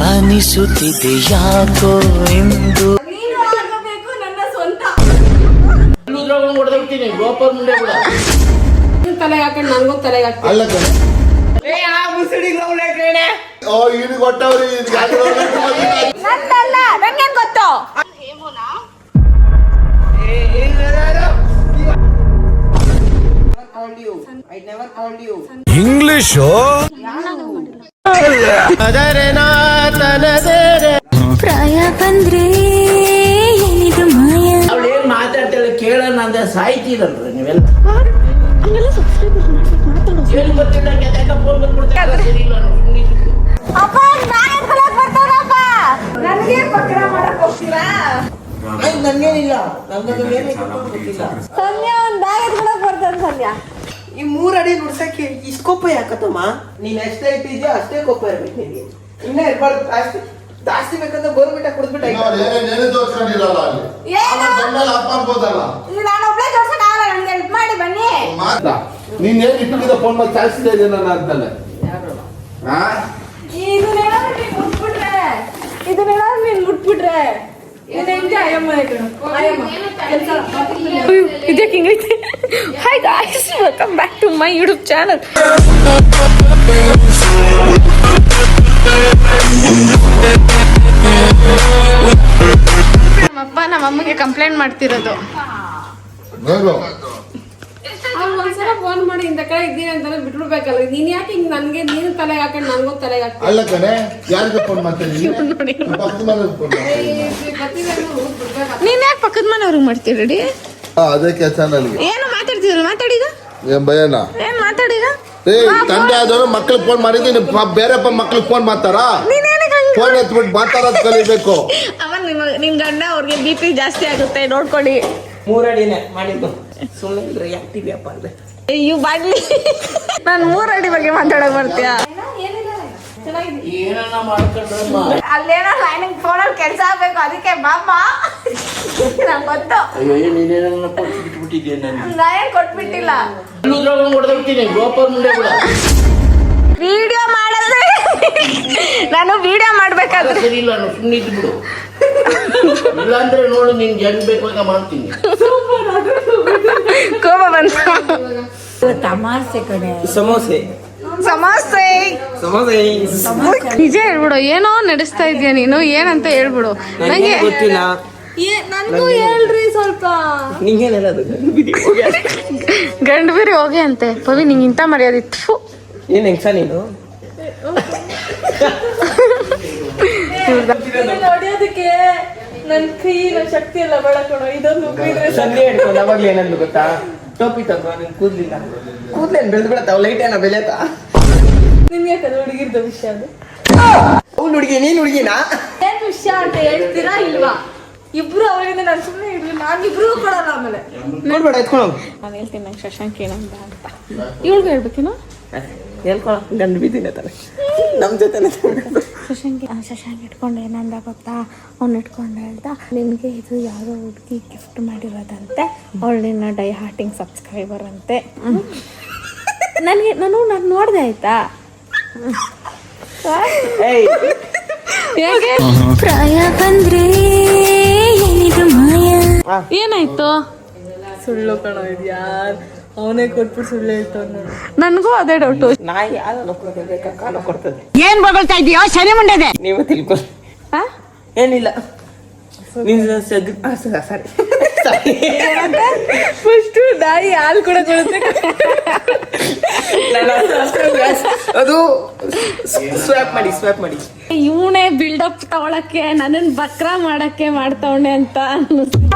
ಅನಿಸುತ್ತಿದೆ ಯಾಕೋ ಎಂದು ನನ್ನ ಸ್ವಂತ ಗೋಪರ್ ಮುಂದೆ ಕೂಡ ತಲೆಗೆ ಹಾಕೊಂಡು ನಂಗೂ ತಲೆಗೆ ಹಾಕ್ತೀನಿ ಅಲ್ಲ ಕಣೆ ಇದಕ್ಕೆ ಕೊಟ್ಟವ್ರಿ ನಂದಲ್ಲ ನಂಗೇನ್ ಗೊತ್ತು ಇಂಗ್ಲಿಷು ಪ್ರಾಯ ಬಂದ್ರೆ ಏನಿದು ಮಾಯ ಅವಳೇನ್ ಮಾತಾಡ್ತಾಳೆ ಕೇಳೋಣ ಅಂದ್ರೆ ಸಾಯ್ತಿರಲ್ರಿ ನೀವೆಲ್ಲ ಏನ್ ಗೊತ್ತಿಲ್ಲ ಫೋನ್ ಬಂದ್ಬಿಡ್ತಾರೆ ಸರಿ ಇಲ್ಲ ಅಪ್ಪ ನಾನು ಬರ್ತಾನಪ್ಪ ನನಗೆ ಪಕ್ರ ಮಾಡಕ್ ಹೋಗ್ತೀರಾ ನನ್ಗೇನಿಲ್ಲ ಗೊತ್ತಿಲ್ಲ ಸಂಧ್ಯಾ ಒಂದ್ ಬ್ಯಾಗ್ ಎತ್ಕೊಳಕ್ ಬರ್ತಾನೆ ಸಂಧ್ಯಾ ಈ 3 ಅಡಿ ನುಡ್ಸಕ್ಕೆ ಇಷ್ಟು ಕೊಪ್ಪ ಯಾಕತ್ತಮ್ಮ ನೀನ್ ಎಷ್ಟೇ ಇಟ್ಟಿದ್ಯೋ ಅಷ್ಟೇ ಕೊಪ್ಪ ಇರ್ಬೇಕು ನಿನ್ಗೆ ಇನ್ನ ಇರ್ಬಾರ್ದು ಜಾಸ್ತಿ ಜಾಸ್ತಿ ಬೇಕಂದ್ರೆ ಗೋರ್ಮೆಂಟ್ ಕುಡಿದ್ಬಿಟ್ಟು ಏನೇ ತೋರ್ಸ್ಕೊಂಡಿರಲ್ಲ ಅಲ್ಲಿ ಅಪ್ಪ ಅನ್ಬೋದಲ್ಲ ಇದು ನಾನು ಒಬ್ಳೆ ಜೋಡ್ಸಕ್ ಆಗಲ್ಲ ನನಗೆ ಹೆಲ್ಪ್ ಮಾಡಿ ಬನ್ನಿ ನೀನ್ ಏನ್ ಇಟ್ಟಿದ್ದ ಫೋನ್ ಮಾಡಿ ಚಾಲ್ಸಿದೆ ನಾನು ಅಂತಾನೆ ಇದನ್ನೇನಾದ್ರು ನೀನ್ ಮುಟ್ಬಿಟ್ರೆ ಇದನ್ನೇನಾದ್ರು ನೀನ್ ಮುಟ್ಬಿಟ್ರೆ ಇದಕ್ಕೆ ಹಿಂಗೈತೆ. Hi guys, welcome back to my YouTube channel. ನಮ್ಮಪ್ಪ ನಮ್ಮಮ್ಮಗೆ ಕಂಪ್ಲೇಂಟ್ ಮಾಡ್ತಿರೋದು. ಒಂದ್ಸಲ ಫೋನ್ ಮಾಡಿ ಇಂತ ಕಡೆ ಇದ್ದೀನಿ ಅಂತಾನೆ ಬಿಟ್ಬಿಡ್ಬೇಕಲ್ಲ. ನೀನ್ ಯಾಕೆ ಹಿಂಗ್ ನನ್ಗೆ ನೀನು ತಲೆಗೆ ಹಾಕೊಂಡು ನನ್ಗೂ ತಲೆಗೆ ಹಾಕ್ತೀನಿ. ಅಲ್ಲ ಕಣೆ, ಯಾರಿಗೆ ಫೋನ್ ಮಾಡ್ತೀನಿ ನೀನ್ ಯಾಕೆ ಪಕ್ಕದ ಮನೆಯವ್ರಿಗೆ ಮಾಡ್ತೀರಿ? ಅದೇ ಕೆಲಸ ನನಗೆ. ಏನು ಮಾತಾಡ್ತಿದ್ರು? ಮಾತಾಡಿದ ಏನ್ ಭಯನ? ಏನ್ ಮಾತಾಡಿದ? ತಂದೆ ಆದವರು ಮಕ್ಳಿಗೆ ಫೋನ್ ಮಾಡಿದ್ದೀನಿ, ಬೇರೆ ಮಕ್ಳಿಗೆ ಫೋನ್ ಮಾಡ್ತಾರಾ? ಫೋನ್ ಎತ್ಬಿಟ್ಟು ಮಾತಾಡೋದು ಕಲಿಬೇಕು. ಅವ ನಿಮ್ ಗಂಡ ಅವ್ರಿಗೆ BP ಜಾಸ್ತಿ ಆಗುತ್ತೆ, ನೋಡ್ಕೊಳ್ಳಿ. 3 ಅಡಿನೇ ಮಾಡಿದ್ದು. ಸುಮ್ಮನೆ ಯಾಕ್ತಿದ್ಯಪ್ಪ ಅಂದ್ರೆ ಅಯ್ಯೋ ಬಾಡ್ಲಿ, ನಾನು 3 ಅಡಿ ಬಗ್ಗೆ ಮಾತಾಡಕ್ ಬರ್ತೀಯಾ? ಏನನ್ನ ಮಾಡ್ಕೊಂಡ್ರಮ್ಮ ಅಲ್ಲೇನೋ ನನಗೆ ಫೋನಲ್ಲಿ ಕೆಲಸ ಆಗ್ಬೇಕು, ಅದಕ್ಕೆ ಬಾಮ್ಮ ನಂಗೆ ಗೊತ್ತು. ಅಯ್ಯೋ ನೀನೇನ ಕೊಟ್ಬಿಟ್ಟಿದ್ಯಾ ನನಗೆ? ನಾನೇನ್ ಕೊಟ್ಬಿಟ್ಟಿಲ್ಲ. ಹೊಡೆದೋಗ್ತೀನಿ ಗೋಪರ್ ಮುಂದೆ ಕೂಡ. ವಿಡಿಯೋ ಮಾಡಿದ್ರೆ ನಾನು ವಿಡಿಯೋ ಮಾಡ್ಬೇಕಾದ್ರೆ ಸರಿ ಇಲ್ಲ, ಸುಮ್ಮನೆ ಇದ್ದು ಬಿಡು. ಇಲ್ಲಾಂದ್ರೆ ನೋಡು ನಿನ್ಗೆ ಹೆಂಗ್ ಬೇಕಾಗ ಮಾಡ್ತೀನಿ. ಕೋಪ ಬಂತು. ತಮಾಷೆ ಕಣೆ. ಸಮೋಸೆ ಸಮಸ್ಯೆ ನಿಜ ಹೇಳ್ಬಿಡು. ಏನೋ ನಡೆಸ್ತಾ ಇದೀಯ ನೀನು, ಏನಂತ ಹೇಳ್ಬಿಡು ನಂಗೆ. ಗೊತ್ತಿಲ್ಲ. ನನ್ಗೂ ಹೇಳ್ರಿ ಸ್ವಲ್ಪ. ನಿಂಗೇನೆಲ್ಲ ಗಂಡು ಬೀರಿ ಹೋಗಿ ಅಂತೆ. ಪವಿ ನಿಂಗೆ ಇಂತ ಮರ್ಯಾದಿತ್ತು. ಏನ್ ಹೆಂಗ್ಸ ನೀನು? ನೋಡಿಯೋದಕ್ಕೆ ನನ್ ಕೈ ನನ್ ಶಕ್ತಿ ಎಲ್ಲ ಬೆಳಕೋಣ. ಇದೊಂದು ಸಂಧಿ ಹಿಡ್ಕೊಂಡು ಅವಾಗ್ಲೂ ಏನಂದು ಗೊತ್ತಾ? ಟೋಪಿ ತಂದು ನಿನ್ ಕೂದ್ಲಿಲ್ಲ, ಕೂದ್ಲೇನ್ ಬೆಳೆದು ಬಿಡತ್ತಾವ, ಲೈಟ್ ಏನ ಬೆಳೆತ. ನಿನ್ಗೆ ಹುಡುಗಿರ್ದ ವಿಷಯ ಅದು. ಅವ್ನು ಹುಡುಗಿ, ನೀನ್ ಹುಡುಗಿನಾ? ಏನ್ ವಿಷಯ ಅಂತ ಹೇಳ್ತೀರಾ ಇಲ್ವಾ? ಇಬ್ರು ಅವರಿಂದ ನಾನು ಸುಮ್ಮನೆ ಇರ್ಲಿ, ನಾನು ಇಬ್ರಿಗೂ ಕೊಡೋಣ. ಆಮೇಲೆ ನೋಡ್ಬೇಡ, ಎತ್ಕೊಂಡು ನಾನು ಹೇಳ್ತೀನಿ ನಂಗೆ ಶಶಾಂಕ್ ಏನಂದ ಅಂತ. ಇವ್ಳಿಗೆ ಹೇಳ್ಬೇಕೇನೋ? ಹೇಳ್ಕೊಳ, ಗಂಡು ಬಿದ್ದೀನಿ ತಾನೆ ನಮ್ ಜೊತೆ. ಶಶಾಂಕ್ ಇಟ್ಕೊಂಡು ಏನಂದ ಗೊತ್ತಾ? ಅವ್ನು ಇಟ್ಕೊಂಡು ಹೇಳ್ದ, ನಿನಗೆ ಇದು ಯಾವುದೋ ಹುಡುಗಿ ಗಿಫ್ಟ್ ಮಾಡಿರೋದಂತೆ, ಅವಳು ನಿನ್ನ ಡೈ ಹಾರ್ಟಿಂಗ್ ಸಬ್ಸ್ಕ್ರೈಬರ್ ಅಂತೆ. ನಾನು ನೋಡಿದೆ ಆಯ್ತಾ. ಹೇಗೆ ಪ್ರಾಯ ಬಂದ್ರೆ ಏನಿದು ಮಾಯ? ಏನಾಯ್ತು? ಸುಳ್ಳು ಕಣ ಇದ್ಯಾ? ಅವನೇ ಕೊಟ್ಬಿಟ್ಟು ಸುಳ್ಳು ಹೇಳ್ತಾವ. ನನಗೂ ಅದೇ ಡೌಟು. ನಾಯಿ ಯಾರು ಕಾಲ ಕೊಡ್ತದೆ. ಏನ್ ಬಗಳ್ತಾ ಇದೀಯೋ ಶನಿ ಮುಂಡೆದೆ? ನೀವು ತಿಳ್ಕೊ. ಏನಿಲ್ಲ, ಸಾರಿ ಫಸ್ಟ್ ನಾಯಿ ಹಾಲು ಕೂಡ ಕೊಡುತ್ತೆ. ಅದು ಸ್ವ್ಯಾಪ್ ಮಾಡಿ ಇವನೇ ಬಿಲ್ಡಪ್ ತಗೊಳಕ್ಕೆ, ನನ್ನನ್ ಬಕ್ರ ಮಾಡಕ್ಕೆ ಮಾಡ್ತವಣೆ ಅಂತ ಅನ್ನಿಸ್ತಿದೆ.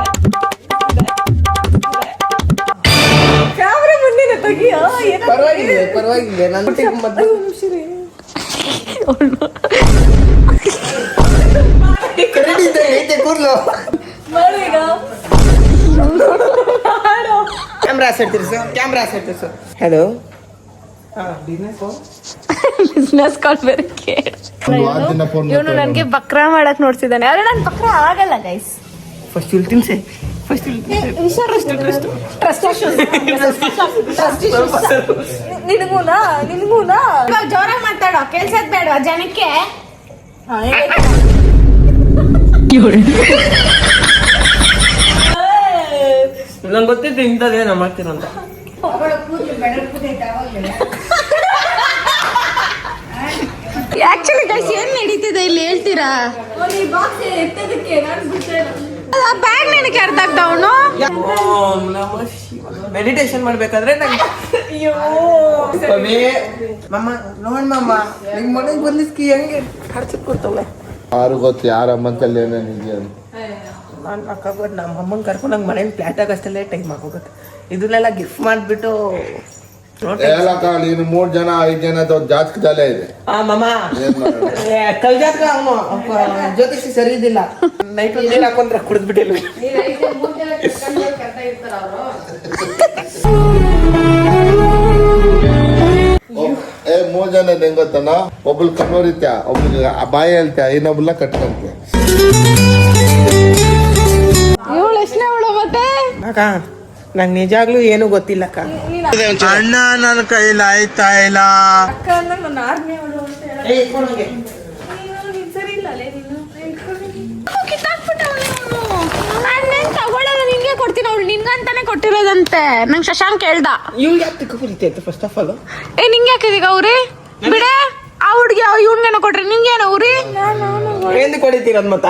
ಕ್ಯಾಮ್ರಾ ಮುಂದಿನ ತೆಗಿಯೋ. ಪರವಾಗಿಲ್ಲ ನಾನು ಕೂರ್ಲು ಕ್ಯಾಮ್ರಾ ಸೆಟ್ಟಿರ್ಸು. ಹಲೋ, ಬಿಸ್ನೆಸ್ ಕಾಲ್ ಬೇರೆ ಕೇಳು. ಇವನು ನನ್ಗೆ ಬಕ್ರ ಮಾಡಕ್ ನೋಡ್ತಿದ್ದಾನೆ. ಆದ್ರೆ ನನ್ ಬಕ್ರ ಆಗಲ್ಲ ಗೈಸ್. ಫಸ್ಟ್ ಇಲ್ಲಿ ತಿನ್ಸೆ. ನಿನಗೂನಾ ಜೋರಾಗಿ ಮಾತಾಡೋ ಕೇಳ್ಸದ್ ಬೇಡ ಜನಕ್ಕೆ. ನಂಗೆ ಗೊತ್ತಿತ್ತು ಇಂಥದ್ದೇನೋ ಮಾಡ್ತೀರಂತ. ಆಕ್ಚುಲಿ ಗೈಸ್ ಏನ್ ನಡೀತಿದೆ ಇಲ್ಲಿ ಹೇಳ್ತೀರಾ? ಬ್ಯಾಗ್ ನನಗೆ ಅರ್ಧ ಆಗ್ದವನು ಮೆಡಿಟೇಷನ್ ಮಾಡ್ಬೇಕಾದ್ರೆ ನಂಗೆ ಮಮ್ಮ ನೋಡ್ ಮಮ್ಮ ನಿಮ್ ಮನೆಗೆ ಬರ್ಲಿಕ್ಕೆ ಹೆಂಗೆ ಖರ್ಚಕ್ ಕೊಡ್ತವೆ. ಯಾರು ಗೊತ್ತು ಯಾರ ಅಮ್ಮಂತಲ್ಲಿ ಏನೇನಿದೆಯಾ ಅಂತ. ನಾನು ಅಕ್ಕಬೋದು ನಮ್ಮ ಅಮ್ಮನ ಕರ್ಕೊಂಡು ನಂಗೆ ಮನೇಲಿ ಫ್ಲಾಟ್ ಆಗಷ್ಟಲ್ಲೇ ಟೈಮ್ ಆಗೋಗುತ್ತೆ. ಇದನ್ನೆಲ್ಲ ಗಿಫ್ಟ್ ಮಾಡಿಬಿಟ್ಟು ಹೇಳಕ್ಕ ನೀನು 3 ಜನ 5 ಜನ ಜಾತಕದಲ್ಲೇ ಇದೆ. ಮಮ್ಮ ಕಲ್ ಜಾತಕ ಅವನು ಜ್ಯೋತಿಷಿ ಸರಿ ಇದ್ದಿಲ್ಲ. ನೈಟ್ ನೀರು ಹಾಕೊಂಡ್ರೆ ಕುಡಿದ್ಬಿಟ್ಟಿಲ್ಲ. ಏ 3 ಜನ ಹೆಂಗ್ ಗೊತ್ತನ, ಒಬ್ಳು ಕಣ್ಣೋರಿತ್ಯ, ಒಬ್ಳಿಗೆ ಬಾಯಿ ಹೇಳ್ತ್ಯಾ, ಇನ್ನೊಬ್ಳನ್ನ ಕಟ್ಕೊಂತ್ಯ. ಇವಳು ಎಷ್ಟನೇ ಅವಳು ಮತ್ತೆ? ಅಕ್ಕ ನಂಗೆ ನಿಜಾಗ್ಲೂ ಏನು ಗೊತ್ತಿಲ್ಲ ಅಕ್ಕ. ಅಣ್ಣ ನನ್ನ ಕೈಲಿ ಆಯ್ತಾ ಇಲ್ಲ. ಅಕ್ಕ ನನ್ನ 6ನೇ ಅವಳು ಅಂತ ತಗೊಳ್ಳೋದು ನಿನ್ಗೆ ಕೊಡ್ತೀನಿ. ಅವಳು ನಿನ್ಗಂತಾನೆ ಕೊಟ್ಟಿರೋದಂತೆ. ನಂಗೆ ಶಶಾಂಕ್ ಹೇಳ್ದ. ಇವ್ಳು ಯಾಕೆ ತಿಕ್ಕೋತಿತ್ತು ಫಸ್ಟ್ ಆಫ್ ಆಲ್? ಏ ನಿಂಗೆ ಯಾಕಿದೀಗ ಅವ್ರಿ ಬಿಡೆ ಆ ಹುಡ್ಗಿ ಇವ್ನಿಗೇನೋ ಕೊಟ್ರಿ ನಿಂಗೇನೋ ಅವ್ರಿ ಏನು ಕೊಡಿತೀರದ್ ಮತ್ತ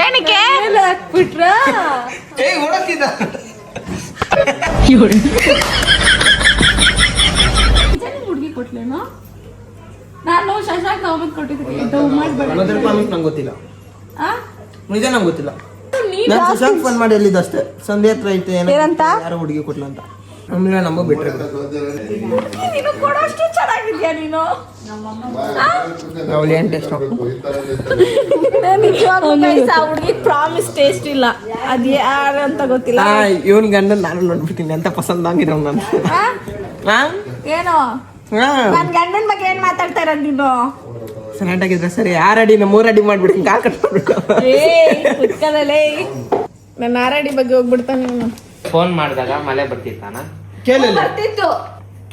ಏನಕ್ಕೆ ಹಾಕ್ಬಿಟ್ರ ಓಡಕ್ತಿದ್ದ ಹುಡುಗಿ ಕೊಟ್ಲೇನೋ? ನಾನು ಶಶಾಂಕ್ ಅವತ್ತು ಕೊಟ್ಟಿದ್ದೀನಿ. ನಂಗೆ ಗೊತ್ತಿಲ್ಲ, ನಿಜ ನಂಗೆ ಗೊತ್ತಿಲ್ಲ. ನಾನು ಶಶಾಂಕ್ ಫೋನ್ ಮಾಡಿ ಎಲ್ಲಿದ್ದ ಅಷ್ಟೇ, ಸಂಧ್ಯಾ ಹತ್ರ ಐತೆ ಯಾರೋ ಹುಡುಗಿ ಕೊಟ್ಲ ಅಂತ. ಆಮೇಲೆ ನಮಗ್ ಬಿಟ್ರೆ ನೀನು ಕೊಡೋಷ್ಟು ಚೆನ್ನಾಗಿದ್ಯಾ ನೀನು. ಅವಳು ಏನು ಟೇಸ್ಟ್ ಹುಡುಗಿ ಪ್ರಾಮಿಸ್ ಟೇಸ್ಟ್ ಇಲ್ಲ. ಅದ್ ಯಾರು ಅಂತ ಗೊತ್ತಿಲ್ಲ. ಇವನ್ ಗಂಡ ನಾನು ನೋಡ್ಬಿಟ್ಟಿನಿ ಅಂತ ಪಸಂದ್ ಆಗಿರೋ ನಾನು. ಏನೋ ನನ್ ಗಂಡನ ಬಗ್ಗೆ ಏನ್ ಮಾತಾಡ್ತಾ ಇರೋದು ನೀನು? ಸಣ್ಣಾಗಿದ್ರೆ ಸರಿ 6 ಅಡಿ 3 ಅಡಿ ಮಾಡ್ಬಿಡ್ತೀನಿ, ಕಾಲ್ ಕಟ್ಬಿಡ್ಬೇಕು. ನನ್ನ 6 ಅಡಿ ಬಗ್ಗೆ ಹೋಗ್ಬಿಡ್ತಾನೆ ನೀನು. ಫೋನ್ ಮಾಡಿದಾಗ ಮಳೆ ಬರ್ತಿತ್ತಾನ? ಬರ್ತಿತ್ತು.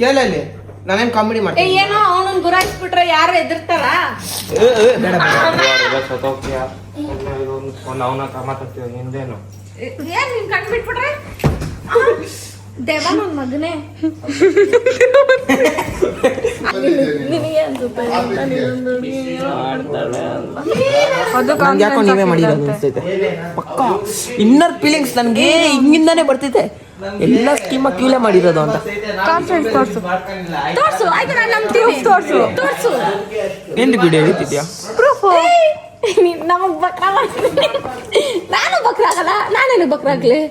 ಕೇಳಲ್ಲಿ ನಾನೇನ್ ಕಾಮಿಡಿ ಮಾಡ್ತೀನಿ. ಏನೋ ಅವನನ್ನ ಗುರಾಯಿಸ್ಬಿಟ್ರೆ ಯಾರು ಎದುರ್ತಾರ? ಹಿಂದೇನು ಏನ್ ನಿನ್ ಕಂಡ್ಬಿಟ್ಬಿಟ್ರೆ ದೇವ ನನ್ ಮಗನೇ. ನಿನಗೆ ಅನ್ಸುತ್ತೆ ಯಾಕೋ ನೀವೇ ಮಾಡಿರೋದು ಅನ್ಸ್ತೈತೆ. ಪಕ್ಕ ಇನ್ನರ್ ಫೀಲಿಂಗ್ಸ್ ನನ್ಗೆ ಹಿಂಗಿಂದಾನೆ ಬರ್ತಿದೆ. ಎಲ್ಲ ಸ್ಕೀಮ್ ಕ್ಯೂಲೆ ಮಾಡಿರೋದು ಅಂತ. ಕಾನ್ಫಿಡೆನ್ಸ್ ತೋರ್ಸು ತೋರ್ಸು. ಆಯ್ತು ನಾನು ನಂಬ್ತೀನಿ. ತೋರ್ಸು ತೋರ್ಸು. ಏನ್ ವಿಡಿಯೋ ಹೇಳ್ತಿದ್ಯಾ? ಪ್ರೂಫ್. ನಮಗ್ ಬಕ್ರ ಮಾಡ್ತೀನಿ. ನಾನು ಬಕ್ರ ಆಗಲ್ಲ. ನಾನೇನು ಬಕ್ರ ಆಗ್ಲಿ?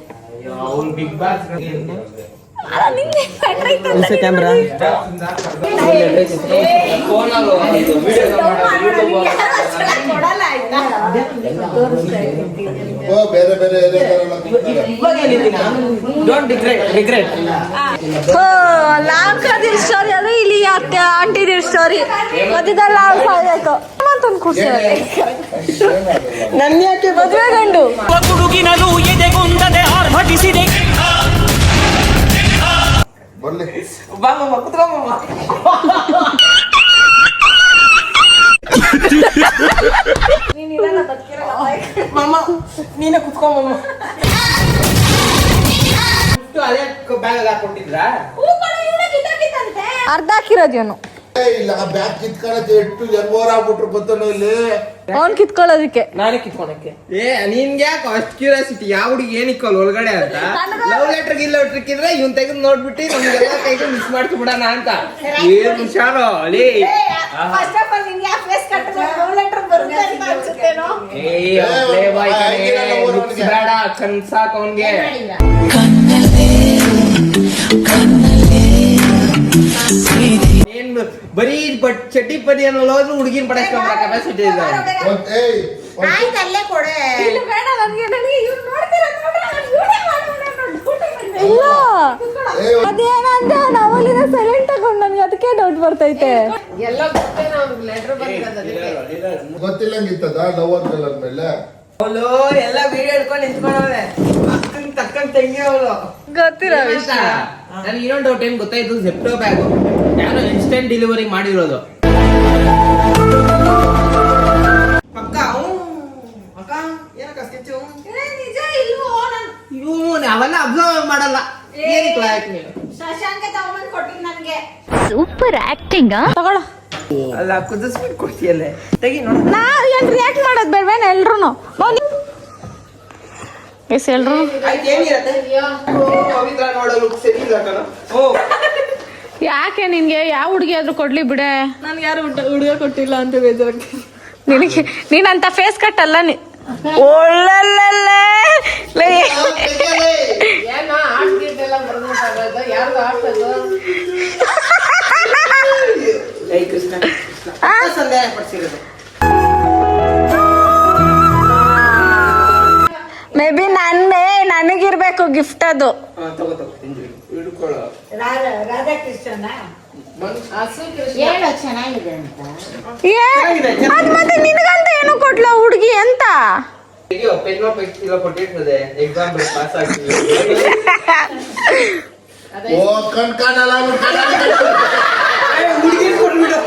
ಕ್ಯಾಮ್ರಾ ಬೇರೆ ಬೇರೆ ಲಾಂಕದಿರ್ ಸ್ಟೋರಿ ಅದು ಇಲ್ಲಿ ಆಂಟಿದಿರ್ ಸ್ಟೋರಿ ಮಧ್ಯದಲ್ಲಿ ಆಯ್ತು ಮತ್ತೊಂದು ಖುಷಿ. ನನ್ನ ಯಾಕೆ ಮದುವೆ ಗಂಡು ಹುಡುಗಿನಲು ಎದೆಗುಂದದೆ ಆರ್ಭಟಿಸಿದೆ. ಬರ್ಲಿ ಬಾ ಮಮ್ಮ ಕುತ್ಕೋ ಮಮ್ಮ. ಮಮ್ಮ ನೀನೇ ಕುತ್ಕೋ ಮಮ್ಮ. ಅದೇ ಬ್ಯಾಗ್ ಹಾಕೊಂಡಿದ್ರಾ? ಅರ್ಧ ಹಾಕಿರೋದೇನು ಇಲ್ಲ ಬ್ಯಾಗ್ ಕಿತ್ಕೊಳ್ಳೋದು ಎಷ್ಟು ಜನ್ಮೋರ್ ಆಗ್ಬಿಟ್ರು ಗೊತ್ತನೋ ಇಲ್ಲಿ. ಅವ್ನ್ ಕಿತ್ಕೊಳ್ಳೋದಕ್ಕೆ ನಾನೇ ಕಿತ್ಕೊಳಕ್ಕೆ. ನಿನ್ಗೆ ಯಾಕೆ ಅಷ್ಟು ಕ್ಯೂರಿಯಾಸಿಟಿ? ಯಾವ ಹುಡುಗಿ ಏನಿಕ್ಕಲ್ಲ ಒಳಗಡೆ ಅಂತ. ಲವ್ ಲೆಟರ್ ಇದ್ರೆ ಇವ್ನ್ ತೆಗೆದು ನೋಡ್ಬಿಟ್ಟು ನಮ್ಗೆಲ್ಲ ಕೈಗೆ ಮಿಸ್ ಮಾಡ್ತು ಬಿಡೋಣ ಅಂತ. ಏನ್ ಹುಷಾರೋ ಅಲ್ಲಿ. ಬೇಡ ಕನ್ಸಾಕ್ ಅವನ್ಗೆ. ಏನ್ ಬರೀ ಚಟ್ಟಿ ಪದಿ ಅನ್ನೋ ಹೋದ್ರು ಹುಡುಗಿನ ಪಡಿಸ್ಕೊಂಡ್ರ ಕೆಪಾಸಿಟಿ ಇದೆ. ಅದೇನಂದ್ರೆ ನಾವಲ್ಲಿನ ಸೈಲೆಂಟ್ ತಗೊಂಡು ನನ್ಗೆ ಅದಕ್ಕೆ ಡೌಟ್ ಬರ್ತೈತೆ. ಎಲ್ಲ ಗೊತ್ತೇನೋ ಅವ್ನಿಗೆ ಲೆಟರ್ ಬಂದಿರೋದು. ಗೊತ್ತಿಲ್ಲಂಗಿತ್ತದ ಲವ್ ಕಲರ್ ಮೇಲೆ ಅವಳು ಎಲ್ಲ ವಿಡಿಯೋ ಹಿಡ್ಕೊಂಡು ನಿಂತ್ಕೊಂಡವ್ರೆ ಅಕ್ಕಂಗ್ ತಕ್ಕಂಗ್ ತಂಗಿ ಅವಳು ಗೊತ್ತಿಲ್ಲ ನನ್ಗೆ ಇನ್ನೊಂದು ಡೌಟ್ ಏನ್ ಗೊತ್ತಾಯ್ತು, ಜೆಪ್ಟೋ ಬ್ಯಾಗು ಯಾರೋ ಇನ್ಸ್ಟೆಂಟ್ ಡೆಲಿವರಿ ಮಾಡಿರೋದು ಪಕ್ಕ. ಅಕ್ಕ ಏನಕ್ಕ ಸ್ಕೆಚ್ಚು ನಿಜ ಇಲ್ವೋ? ಇವು ನಾವೆಲ್ಲ ಅಬ್ಸರ್ವ್ ಮಾಡಲ್ಲ. ಏನಕ್ಕೆ ಲಾಯಕ್ ನೀನು? ಶಶಾಂಕ ತಗೊಂಡ್ ಕೊಟ್ಟಿದ್ ನನ್ಗೆ. ಸೂಪರ್ ಆಕ್ಟಿಂಗ್ ತಗೊಳ. ಅಲ್ಲ ಕುದಿಸ್ಬಿಟ್ಟು ಕೊಡ್ತೀಯಲ್ಲೇ ತೆಗಿ ನೋಡ. ನಾ ಏನ್ ರಿಯಾಕ್ಟ್ ಮಾಡೋದ್ ಬೇಡವೇನ ಎಲ್ರು ಎಸ್ ಎಲ್ರು ಆಯ್ತು ಏನಿರತ್ತೆ ಪವಿತ್ರ ನೋಡಲು ಸರಿ ಇಲ್ಲ ಕಣ. ಓ ಯಾಕೆ ನಿನ್ಗೆ ಯಾವ ಹುಡುಗಿ ಆದ್ರೂ ಕೊಡ್ಲಿ ಬಿಡೆ. ನನ್ಗೆ ಯಾರು ಹುಡುಗ ಕೊಟ್ಟಿಲ್ಲ ಅಂತ ಬೇಜಾರಾಗ್ತದೆ. ನಿನಗೆ ನೀನಂತ ಫೇಸ್ ಕಟ್ ಅಲ್ಲ ನೀ. ಒಳ್ಳಲ್ಲೇ ಏನೋ ಆರ್ಟ್ ಗೀಟ್ ಎಲ್ಲ ಬರ್ಬೇಕಾಗದ ಯಾರ್ದು ಆರ್ಟ್ ಅದು ಜೈ ಕೃಷ್ಣ ಸಂದೇಹ ಪಡಿಸಿರೋದು. ಮೇ ಬಿ ನನಗಿರ್ಬೇಕು ಗಿಫ್ಟ್ ಅದು. ತಗೋ ತಗೋ ಹಿಡ್ಕೊಳ್ಳೋ. ರಾಧಾಕೃಷ್ಣನ ಹೇಳೋ ಚೆನ್ನಾಗಿದೆ ಅಂತ. ಅದ್ ಮತ್ತೆ ನಿನಗಂತ ಏನು ಕೊಟ್ಲ ಹುಡುಗಿ ಅಂತ. ಪೆನ್ನು ಪೆನ್ಸಿಲ್ ಕೊಟ್ಟಿರ್ತದೆ ಎಕ್ಸಾಮ್ ಪಾಸ್ ಆಗ್ತೀವಿ. ಓ ಕಣ್ಕಾಣಲ್ಲ ಹುಡುಗಿರ್ ಕೊಟ್ಬಿಡು.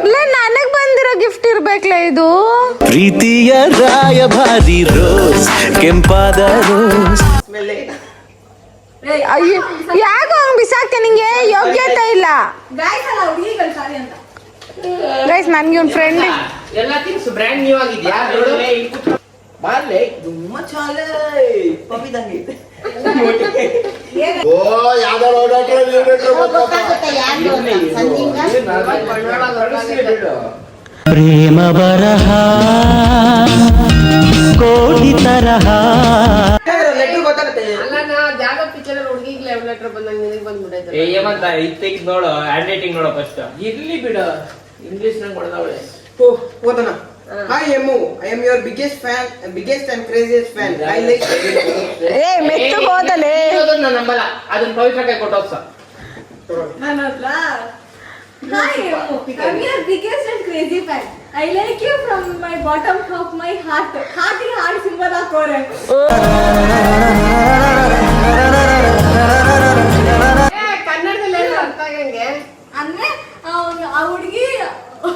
ಇಲ್ಲ ನನಗ್ ಬಂದಿರೋ ಗಿಫ್ಟ್ ಇರ್ಬೇಕ್ಲ ಇದು. ಪ್ರೀತಿಯ ರಾಯಭಾರಿ ರೋಸ್ ಕೆಂಪಾದ ರೋಸ್ ಆಮೇಲೆ ಅಯ್ಯೋ ಯಾಕೋ ಹಂಗ್ ಬಿಸಾಕ್ತೆ, ನಿಂಗೆ ಯೋಗ್ಯತೆ ಇಲ್ಲ. ಗಾಯ್ಸ್ ಅಲ್ಲ ಹುಡುಗಿಗಳು ಸಾರಿ ಅಂತ. ಗೈಸ್ ನನ್ಗೆ ಒಂದು ಫ್ರೆಂಡ್ ಎಲ್ಲ ಥಿಂಗ್ಸ್ ಬ್ರ್ಯಾಂಡ್ ನ್ಯೂ ಆಗಿದ್ಯಾ ಬಾರ್ಲೆ ತುಂಬ ಚಾಲೆ ಪಪ್ಪಿದಂಗೆ ಐತೆ. ಓ ಯಾವ್ದಾರ ಓಡಾಟ್ರೆ ಪ್ರೇಮ ಬರಹ ಕೋಟಿ ತರಹ. ಲೆಟ್ರ್ ಗೊತ್ತಾಗುತ್ತೆ. ಅಲ್ಲ ನಾ ಜಾಗ ಪಿಕ್ಚರ್ ಹುಡುಗಿಗೆ ಲವ್ ಲೆಟರ್ ಬಂದಂಗ ನಿನಗೆ ಬಂದ್ಬಿಟ್ಟೈತೆ. ಏಮಂತ ಇದು ತೆಗೆದು ನೋಡು, ಹ್ಯಾಂಡ್ ರೈಟಿಂಗ್ ನೋಡು ಫಸ್ಟ್. ಇರ್ಲಿ ಬಿಡು, ಇಂಗ್ಲಿಷ್ ನಂಗೆ ಹೊಡೆದವಳೆ. ಓದೋಣ. Hi Emu, I am your biggest and craziest fan. I like. ಏ ಮೆತ್ತು ಹೋದಲೇ. ನಾನು ನಂಬಲ್ಲ, ಅದನ್ನ ಪವಿತ್ರ ಕೈ ಕೊಟ್ಟೋಗ್ಸ. ನನ್ನ ಹತ್ರ Hi Emu, I'm your biggest and crazy fan. I like you from my bottom of my heart. Heart in heart symbol ಹಾಕೋರೆ. ಕನ್ನಡದಲ್ಲಿ ಏನು ಅರ್ಥ ಆಗಂಗೆ? ಅಂದ್ರೆ ಆ ಹುಡುಗಿ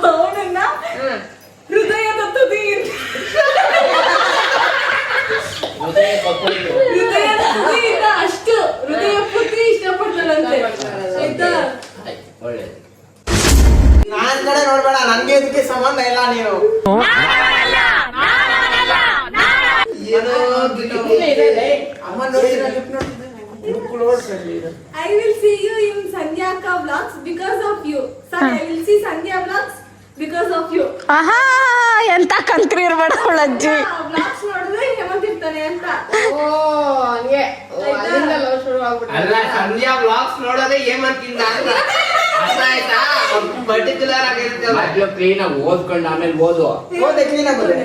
ಅವನನ್ನ ಹೃದಯದ ತುದಿಯಿಂದ ಅಷ್ಟು ಹೃದಯ ಪೂರ್ತಿ ಇಷ್ಟಪಡ್ತಾರಂತೆ. ಆಯ್ತಾ? ಒಳ್ಳೆದು. ನಾನ್ ಕಡೆ ನೋಡ್ಬೇಡ, ನನ್ಗೆ ಇದಕ್ಕೆ ಸಂಬಂಧ ಇಲ್ಲ. ನೀವು ಏನೋ ಅಮ್ಮ ನೋಡಿದ್ರೆ I will see you in Sandhyaka vlogs because of you. Sorry, I will see Sandhya vlogs because of you. ಆಹಾ ಎಂತ ಕಂತ್ರಿ ಇರ್ಬೇಡ ಅವಳ ಅಜ್ಜಿ. Vlogs ನೋಡಿದ್ರೆ ಹೇಮಂತ್ ಇರ್ತಾನೆ ಅಂತ. ಓ ಹಂಗೆ ಅಲ್ಲಿಂದ ಲವ್ ಶುರು ಆಗ್ಬಿಟ್ಟು. ಅಲ್ಲ, ಸಂಧ್ಯಾ ವ್ಲಾಗ್ಸ್ ನೋಡೋದೇ ಏಮಂತಿಲ್ಲ ಅಂತ ಅರ್ಥ ಆಯ್ತಾ? ಪರ್ಟಿಕ್ಯುಲರ್ ಆಗಿರ್ತಲ್ಲ. ಮೊದ್ಲು ಕ್ಲೀನ್ ಆಗಿ ಓದ್ಕೊಂಡು ಆಮೇಲೆ ಓದು. ಓದೆ ಕ್ಲೀನ್ ಆಗೋದೆ.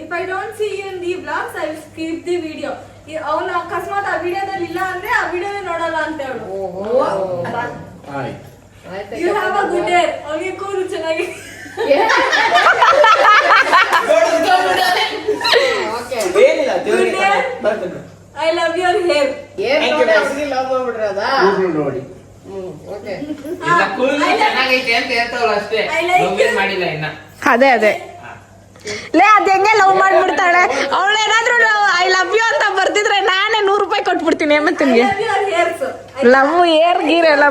If I don't see you in the vlogs, I will skip the video. ಅವನು ಅಕಸ್ಮಾತ್ ಆ ವಿಡಿಯೋದಲ್ಲಿ ಇಲ್ಲ ಅಂದ್ರೆ ಆ ವಿಡಿಯೋನೇ ನೋಡಲ್ಲ ಅಂತ ಹೇಳು. ಆಯ್ತು. You have a good hair. ಅವನಿಗೆ ಕೂರು ಚೆನ್ನಾಗಿ. ಓಕೆ. ಏನಿಲ್ಲ ದೇವ್ರಿಗೆ ಬರ್ತದೆ. I love your hair. ಏನ್ Thank you, ನೋಡಿ guys. ಹುಡುಗಿ ಲವ್ ಮಾಡ್ಬಿಡ್ರದ? ನೋಡಿ ಓಕೆ. ಇಲ್ಲ ಕೂಲ್ ಚೆನ್ನಾಗೈತೆ ಅಂತ ಹೇಳ್ತಾವಲ್ಲ ಅಷ್ಟೇ. I like love you. ಮಾಡಿಲ್ಲ ಇನ್ನ. ಅದೇ ಲೇ ಅದ್ ಹೆಂಗೆ ಲವ್ ಮಾಡ್ಬಿಡ್ತಾಳೆ ಅವಳು. ಏನಾದ್ರೂ ಐ ಲವ್ ಯು ಅಂತ ಬರ್ತಿದ್ರೆ ನಾನೇ 100 ರೂಪಾಯಿ ಕೊಟ್ಬಿಡ್ತೀನಿ I ಹೇಮಂತನ್ಗೆ. love your hairs. Love air Gir ಎಲ್ಲ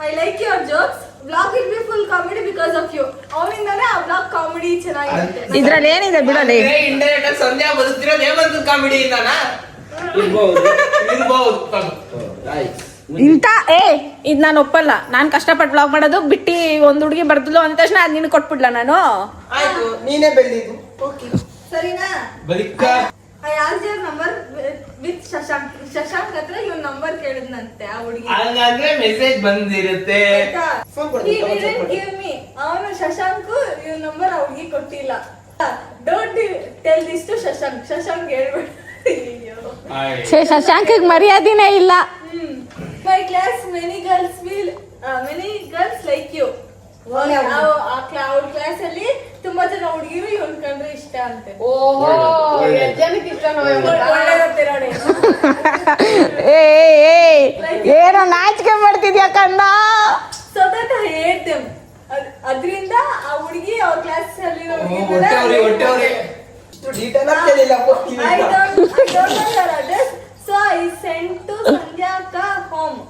I like your jokes. Vlog will be full comedy because of you. ಅವನಿಂದಾನೇ ಆ vlog ಕಾಮಿಡಿ ಚೆನ್ನಾಗಿರುತ್ತೆ. ಇದ್ರಲ್ಲಿ ಏನಿದೆ ಬಿಡಲಿ. ಇಂಡೈರೆಕ್ಟ್ ಆಗಿ ಸಂಧ್ಯಾ ಬದುಕ್ತಿರೋದು ಹೇಮಂತ್ ಕಾಮಿಡಿ ಇಂದಾನ ಇರ್ಬಹುದು. ಇಂತ ಇದ್ ನಾನು ಒಪ್ಪಲ್ಲ. ನಾನ್ ಕಷ್ಟಪಟ್ಟು ಬ್ಲಾಗ್ ಮಾಡೋದು ಬಿಟ್ಟು ಒಂದ್ ಹುಡುಗಿ ಬರ್ತಿದ್ಲು ಅಂದ ತಕ್ಷಣ ಅದ್ ನಿನ್ ಕೊಟ್ಬಿಡ್ಲ ನಾನು. ಆಯ್ತು, ನೀನೇ ಬೆಳ್ಳಿದ್ದು. ಸರಿನಾ? ಬದುಕ I asked your number with Shashank. Shashank ಹತ್ರ ಇವನ್ ನಂಬರ್ ಕೇಳಿದ್ನಂತೆ ಆ ಹುಡುಗಿ. ಹಂಗಂದ್ರೆ ಮೆಸೇಜ್ ಬಂದಿರುತ್ತೆ. Phone He didn't give me. ಅವನು ಶಶಾಂಕ್ ಇವನ್ ನಂಬರ್ ಆ ಹುಡುಗಿ ಕೊಟ್ಟಿಲ್ಲ. Don't tell this to Shashank. Shashank ಹೇಳ್ಬೇಡ. ಶಶಾಂಕಿಗೆ ಮರ್ಯಾದಿನೇ ಇಲ್ಲ. My class many girls like you. ಅವ್ರ ಕ್ಲಾಸ್ ಅಲ್ಲಿ ತುಂಬಾ ಜನ ಹುಡುಗಿರು ಇವನ್ ಕಂಡ್ರೆ ಇಷ್ಟ ಅಂತೆ. ಓಹೋ ಜನಕ್ಕೆ ಇಷ್ಟ ಒಳ್ಳೆದಿರೋಣೆ. ಏನೋ ನಾಚಿಕೆ ಮಾಡ್ತಿದ್ಯಾ ಕಣ್ಣ. So that I hate them. ಅದ್ರಿಂದ ಆ ಹುಡುಗಿ ಅವ್ರ ಕ್ಲಾಸ್ ಅಲ್ಲಿ I don't know your address, so I sent to Sandhyaka home.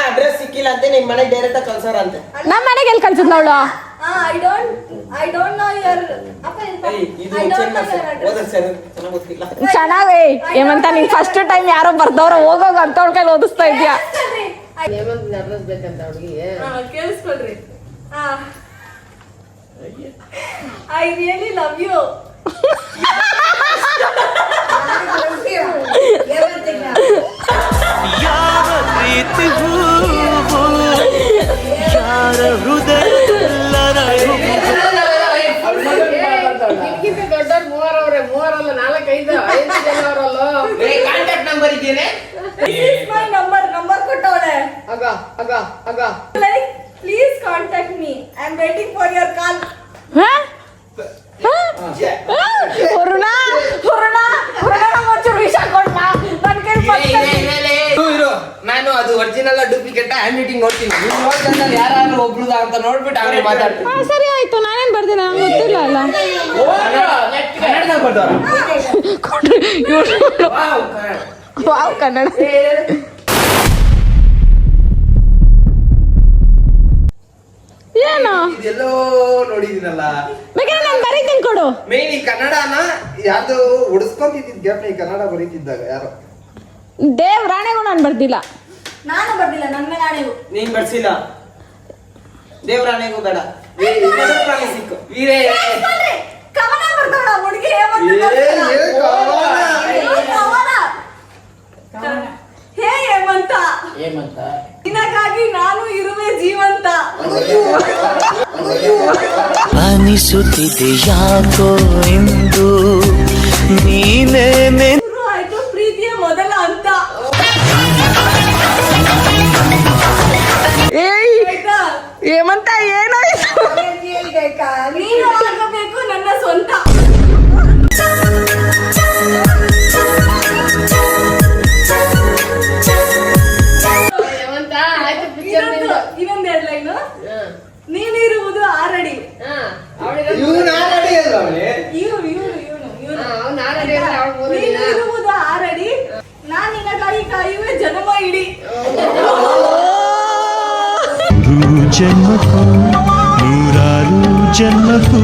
Address ಸಿಕ್ಕಿಲ್ಲ ಅಂತ ನಿಮ್ ಮನೆಗೆ ಡೈರೆಕ್ಟ್ ಕಳ್ಸಾರ ಅಂತೆ. ನಮ್ಮ ಮನೆಗೆ ಎಲ್ಲಿ ಕಳ್ಸಿದ್ಲ ಅವಳು? I don't know your ಚೆನ್ನಾಗಿ ಏಮಂತ ನೀನ್ ಫಸ್ಟ್ ಟೈಮ್ ಯಾರೋ ಬರ್ದವ್ರ ಹೋಗೋಗ ಅಂತ ಅವ್ರ ಕೈಲಿ ಓದಿಸ್ತಾ ಇದ್ಯಾ. ಅಡ್ರೆಸ್ ಬೇಕಂತ ಹುಡುಗಿಗೆ. ಕೇಳಿಸ್ಕೊಳ್ರಿ. I really love you. ಯಾವ ಪ್ರೀತಿ ಹೂವು ಯಾರ ಹೃದಯದೆಲ್ಲರ ನಿನ್ಗಿಂತ ದೊಡ್ಡವ್ರು ಮೂವರಲ್ಲ 4-5 ಜನ ಅವರಲ್ಲ. ಕಾಂಟ್ಯಾಕ್ಟ್ ನಂಬರ್ ಇದ್ದೇನೆ. This is my number ಕೊಟ್ಟವಳೆ. ಆಗ Like, please contact me. I'm waiting for your call. ಒಂಚೂರು ವಿಷ ಕೊಡ್ತಾ ನನ್ ಇರು ನಾನು ಅದು ಒರಿಜಿನಲ್ ಡೂಪ್ಲಿಕೇಟ್ ಹ್ಯಾಂಡ್ ರೈಟಿಂಗ್ ನೋಡ್ತೀನಿ. ನೀವು ನೋಡ್ಕೊಂಡ್ರೆ ಯಾರು ಒಬ್ರುದ ಅಂತ ನೋಡ್ಬಿಟ್ಟು ಆಮೇಲೆ ಮಾತಾಡ್ತೀನಿ. ಸರಿ ಆಯ್ತು, ನಾನೇನ್ ಬರ್ತೀನಿ, ನಂಗೆ ಗೊತ್ತಿಲ್ಲ ಅಲ್ಲ. ಕನ್ನಡದಾಗ ಬರ್ದವ್ರ? ವಾವ್ ಕನ್ನಡ. ಏನು ಇದೆಲ್ಲೋ ನೋಡಿದಿನಲ್ಲ. ಬೇಕಾದ್ರೆ ನಾನು ಬರೀತೀನಿ ಕೊಡು. ಮೇನ್ ಈ ಕನ್ನಡನ ಯಾವ್ದು ಉಡಿಸ್ಕೊಂತಿದ್ದ ಗ್ಯಾಪ್ ಈ ಕನ್ನಡ ಬರೀತಿದ್ದಾಗ ಯಾರು ದೇವ್ರಾಣೆಗೂ ನಾನು ಬರ್ದಿಲ್ಲ. ನಾನು ಬರ್ದಿಲ್ಲ, ನನ್ನ ಮೇಲೆ ಆಣೆಗೂ. ನೀನ್ ಬರ್ಸಿಲ್ಲ. ದೇವರಾಣೆಗೂ ಬೇಡ. ಸಿಕ್ಕು ಕೇಳಿಸ್ಕೊಳ್ರಿ. ಕವನ ಬರ್ದವಳ ಹುಡುಗಿ ಹೇಮಂತ ಹೇ ಹೇಮಂತ, ನಿನಗಾಗಿ ನಾನು ಇರುವೆ ಜೀವಂತ. ಅನಿಸುತ್ತಿದೆ ಯಾಕೋ ಎಂದು ನೀನೇನೆ ಶುರು ಆಯ್ತು ಪ್ರೀತಿಯ ಮೊದಲ ಹಂತ. ಆಯ್ತಾ? ಏಮಂತ ಏನಾಯ್ತು? ನೀನು ಆಗಬೇಕು ನನ್ನ ಸ್ವಂತ. ಇನ್ನೊಂದು ಹೆಡ್ಲೈನು, ನೀನಿರುವುದು 6 ಅಡಿ. ನೀನಿರುವುದು 6 ಅಡಿ, ನಾನ್ ನಿನಗಾಗಿ ಕಾಯುವೆ ಜನ್ಮ ಇಡೀ. ಜನ್ಮಕ್ಕೂ ನೂರಾರು ಜನ್ಮಕ್ಕೂ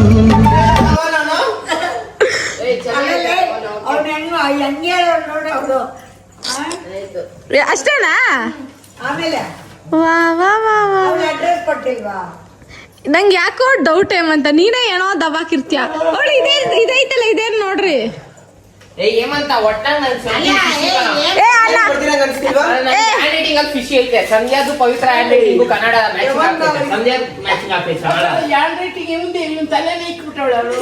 ಅಷ್ಟೇನಾ? ಆಮೇಲೆ ವಾ ವಾ ವಾ ವಾ. ಅಡ್ರೆಸ್ ಕೊಟ್ಟಿಲ್ವಾ? ನಂಗೆ ಯಾಕೋ ಡೌಟ್ ಏಮಂತ ನೀನೇ ಏನೋ ದಬಾಕಿರ್ತೀಯ. ಅವಳು ಇದೈತಲ್ಲ ಇದೇನ್ ನೋಡ್ರಿ. ಏಮಂತ ಒಟ್ಟಾಗ ಏ ಅಲ್ಲ ಹ್ಯಾಂಡ್ ರೈಟಿಂಗ್ ಅಲ್ಲಿ ಖುಷಿ ಐತೆ. ಸಂಧ್ಯಾದು ಪವಿತ್ರ ಹ್ಯಾಂಡ್ ರೈಟಿಂಗು ಕನ್ನಡ ಸಂಧ್ಯಾ ಮ್ಯಾಚಿಂಗ್ ಆಗ್ತೈತೆ. ಹ್ಯಾಂಡ್ ರೈಟಿಂಗ್ ಇವಂದೆ ಇವ್ನ ತಲೆನೇ ಇಕ್ಬಿಟ್ಟವಳು.